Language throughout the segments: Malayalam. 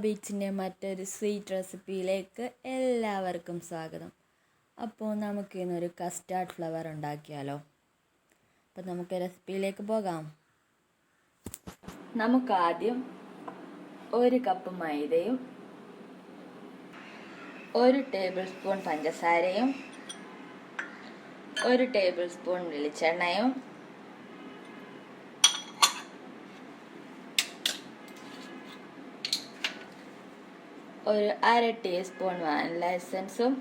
ബീച്ചിൻ്റെ മറ്റൊരു സ്വീറ്റ് റെസിപ്പിയിലേക്ക് എല്ലാവർക്കും സ്വാഗതം. അപ്പോൾ നമുക്ക് ഇന്നൊരു കസ്റ്റാർഡ് ഫ്ലവർ ഉണ്ടാക്കിയാലോ. അപ്പോൾ നമുക്ക് റെസിപ്പിയിലേക്ക് പോകാം. നമുക്ക് ആദ്യം 1 കപ്പ് മൈദയും 1 ടേബിൾ സ്പൂൺ പഞ്ചസാരയും 1 ടേബിൾ സ്പൂൺ വെളിച്ചെണ്ണയും 1/2 ടീസ്പൂൺ വാനില എസൻസും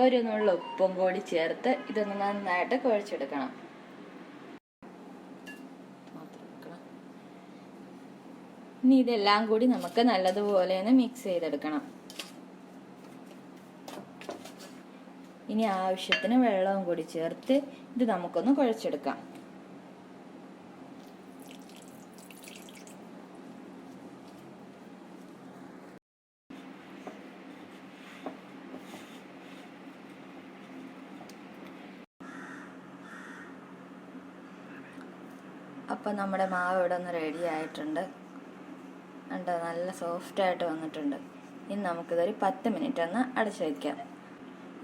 1 നുള്ളു ഉപ്പും കൂടി ചേർത്ത് ഇതൊന്ന് നന്നായിട്ട് കുഴച്ചെടുക്കണം. ഇനി ഇതെല്ലാം കൂടി നമുക്ക് നല്ലതുപോലെ ഒന്ന് മിക്സ് ചെയ്തെടുക്കണം. ഇനി ആവശ്യത്തിന് വെള്ളവും കൂടി ചേർത്ത് ഇത് നമുക്കൊന്ന് കുഴച്ചെടുക്കാം. അപ്പോൾ നമ്മുടെ മാവ് ഇവിടെ ഒന്ന് റെഡി ആയിട്ടുണ്ട്. കണ്ടോ, നല്ല സോഫ്റ്റായിട്ട് വന്നിട്ടുണ്ട്. ഇനി നമുക്കിതൊരു 10 മിനിറ്റ് ഒന്ന് അടച്ചു വയ്ക്കാം.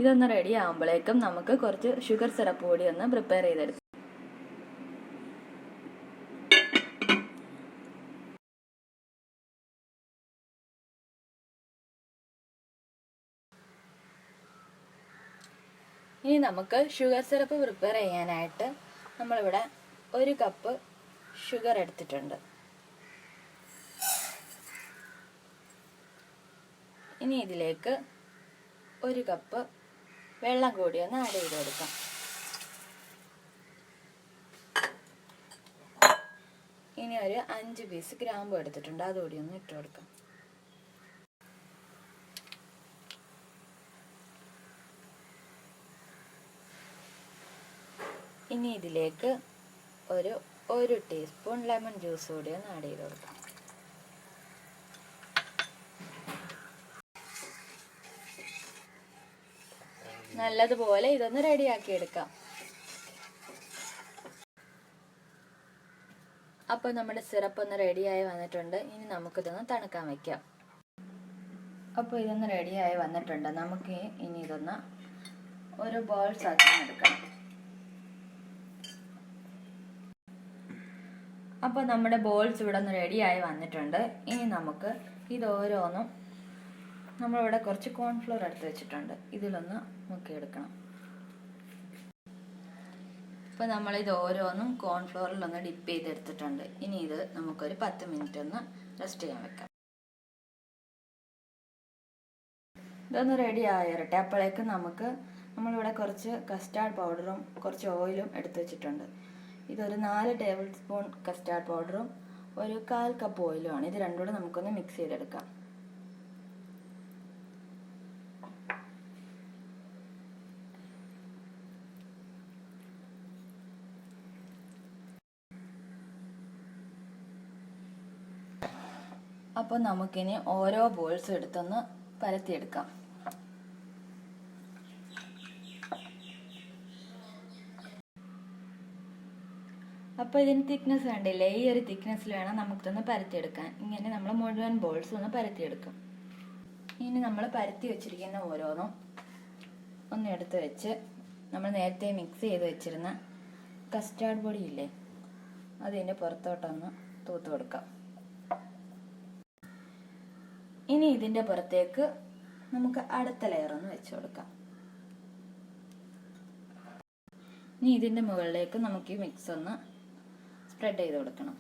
ഇതൊന്ന് റെഡി ആകുമ്പോഴേക്കും നമുക്ക് കുറച്ച് ഷുഗർ സിറപ്പ് കൂടി ഒന്ന് പ്രിപ്പയർ ചെയ്തെടുക്കാം. ഇനി നമുക്ക് ഷുഗർ സിറപ്പ് പ്രിപ്പയർ ചെയ്യാനായിട്ട് നമ്മളിവിടെ 1 കപ്പ് ഷുഗർ എടുത്തിട്ടുണ്ട്. ഇനി ഇതിലേക്ക് 1 കപ്പ് വെള്ളം കൂടി ഒന്ന് ആഡ് ചെയ്ത് കൊടുക്കാം. ഇനി ഒരു 5 പീസ് ഗ്രാമ്പു എടുത്തിട്ടുണ്ട്, അതുകൂടി ഒന്ന് ഇട്ട് കൊടുക്കാം. ഇനി ഇതിലേക്ക് ഒരു ടീസ്പൂൺ ലെമൺ ജ്യൂസ് കൂടി ഒന്ന് ആഡ് ചെയ്ത് കൊടുക്കാം. നല്ലതുപോലെ ഇതൊന്ന് റെഡിയാക്കി എടുക്കാം. അപ്പോൾ നമ്മുടെ സിറപ്പ് ഒന്ന് റെഡിയായി വന്നിട്ടുണ്ട്. ഇനി നമുക്കിതൊന്ന് തണുക്കാൻ വെക്കാം. അപ്പോൾ ഇതൊന്ന് റെഡിയായി വന്നിട്ടുണ്ട്. നമുക്ക് ഇനി ഇതൊന്ന് ഒരു ബോൾസ് ആക്കി എടുക്കണം. അപ്പോൾ നമ്മുടെ ബോൾസ് ഇവിടെ ഒന്ന് റെഡിയായി വന്നിട്ടുണ്ട്. ഇനി നമുക്ക് ഇതോരോന്നും, നമ്മളിവിടെ കുറച്ച് കോൺഫ്ലോർ എടുത്ത് വെച്ചിട്ടുണ്ട്, ഇതിലൊന്ന് മുക്കിയെടുക്കണം. ഇപ്പോൾ നമ്മളിത് ഓരോന്നും കോൺഫ്ലോറിലൊന്ന് ഡിപ്പ് ചെയ്തെടുത്തിട്ടുണ്ട്. ഇനി ഇത് നമുക്കൊരു 10 മിനിറ്റ് ഒന്ന് റെസ്റ്റ് ചെയ്യാൻ വെക്കാം. ഇതൊന്ന് റെഡി ആയിരട്ടെ. അപ്പോഴേക്ക് നമ്മളിവിടെ കുറച്ച് കസ്റ്റാർഡ് പൗഡറും കുറച്ച് ഓയിലും എടുത്ത് വെച്ചിട്ടുണ്ട്. ഇതൊരു 4 ടേബിൾ സ്പൂൺ കസ്റ്റാർഡ് പൗഡറും 1/4 കപ്പ് ഓയിലുമാണ്. ഇത് രണ്ടും കൂടെ നമുക്കൊന്ന് മിക്സ് ചെയ്തെടുക്കാം. അപ്പോൾ നമുക്കിനി ഓരോ ബോൾസും എടുത്തൊന്ന് പരത്തിയെടുക്കാം. അപ്പോൾ ഇതിന് തിക്നെസ് വേണ്ടില്ലേ, ഈ ഒരു തിക്നെസ്സിൽ വേണം നമുക്കിതൊന്ന് പരത്തിയെടുക്കാൻ. ഇങ്ങനെ നമ്മൾ മുഴുവൻ ബോൾസും ഒന്ന് പരത്തിയെടുക്കും. ഇനി നമ്മൾ പരത്തി വെച്ചിരിക്കുന്ന ഓരോന്നും ഒന്ന് എടുത്ത് വെച്ച് നമ്മൾ നേരത്തെ മിക്സ് ചെയ്ത് വെച്ചിരുന്ന കസ്റ്റാർഡ് പൊടി ഇല്ലേ, അതിൻ്റെ പുറത്തോട്ടൊന്ന് തൂത്ത് കൊടുക്കാം. ഇനി ഇതിൻ്റെ പുറത്തേക്ക് നമുക്ക് അടുത്ത ലെയർ ഒന്ന് വെച്ച് കൊടുക്കാം. ഇനി ഇതിൻ്റെ മുകളിലേക്ക് നമുക്ക് ഈ മിക്സ് ഒന്ന് സ്പ്രെഡ് ചെയ്ത് കൊടുക്കണം.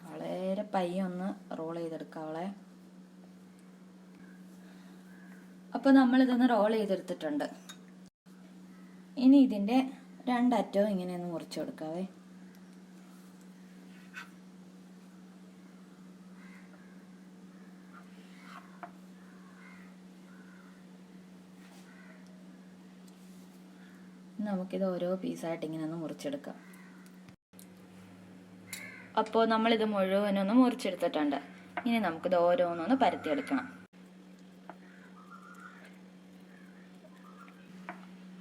വളരെ പയ്യൊന്ന് റോൾ ചെയ്തെടുക്കാവളെ. അപ്പോൾ നമ്മളിതൊന്ന് റോൾ ചെയ്തെടുത്തിട്ടുണ്ട്. ഇനി ഇതിൻ്റെ 2 അറ്റവും ഇങ്ങനെ ഒന്ന് മുറിച്ച് കൊടുക്കാവേ. നമുക്കിത് ഓരോ പീസായിട്ട് ഇങ്ങനെ ഒന്ന് മുറിച്ചെടുക്കാം. അപ്പോൾ നമ്മളിത് മുഴുവനൊന്ന് മുറിച്ചെടുത്തിട്ടുണ്ട്. ഇനി നമുക്കിത് ഓരോന്നൊന്ന് പരത്തിയെടുക്കണം.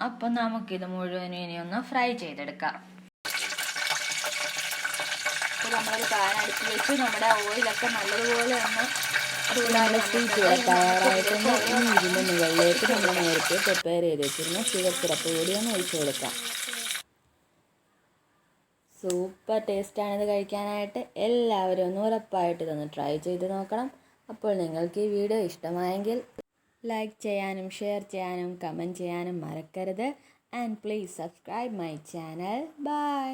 അപ്പം നമുക്കിത് മുഴുവനും ഇനി ഒന്ന് ഫ്രൈ ചെയ്തെടുക്കാം. നമ്മളൊരു പാൻ അടുത്ത് വെച്ച് നമ്മുടെ ഓയിലൊക്കെ നല്ലതുപോലെ ഒന്ന് തയ്യാറായിട്ടുണ്ട്. ഇനി ഇതിൻ്റെ മുകളിലേക്ക് നമ്മൾ നേരത്തെ പ്രിപ്പയർ ചെയ്ത് വെച്ചിരുന്ന ഷുഗർ സിറപ്പ് കൂടി ഒന്ന് ഒഴിച്ചു കൊടുക്കാം. സൂപ്പർ ടേസ്റ്റാണിത് കഴിക്കാനായിട്ട്. എല്ലാവരും ഒന്ന് ഉറപ്പായിട്ട് ഇതൊന്ന് ട്രൈ ചെയ്ത് നോക്കണം. അപ്പോൾ നിങ്ങൾക്ക് ഈ വീഡിയോ ഇഷ്ടമായെങ്കിൽ ലൈക്ക് ചെയ്യാനും ഷെയർ ചെയ്യാനും കമൻറ്റ് ചെയ്യാനും മറക്കരുത്. And please subscribe my channel. By.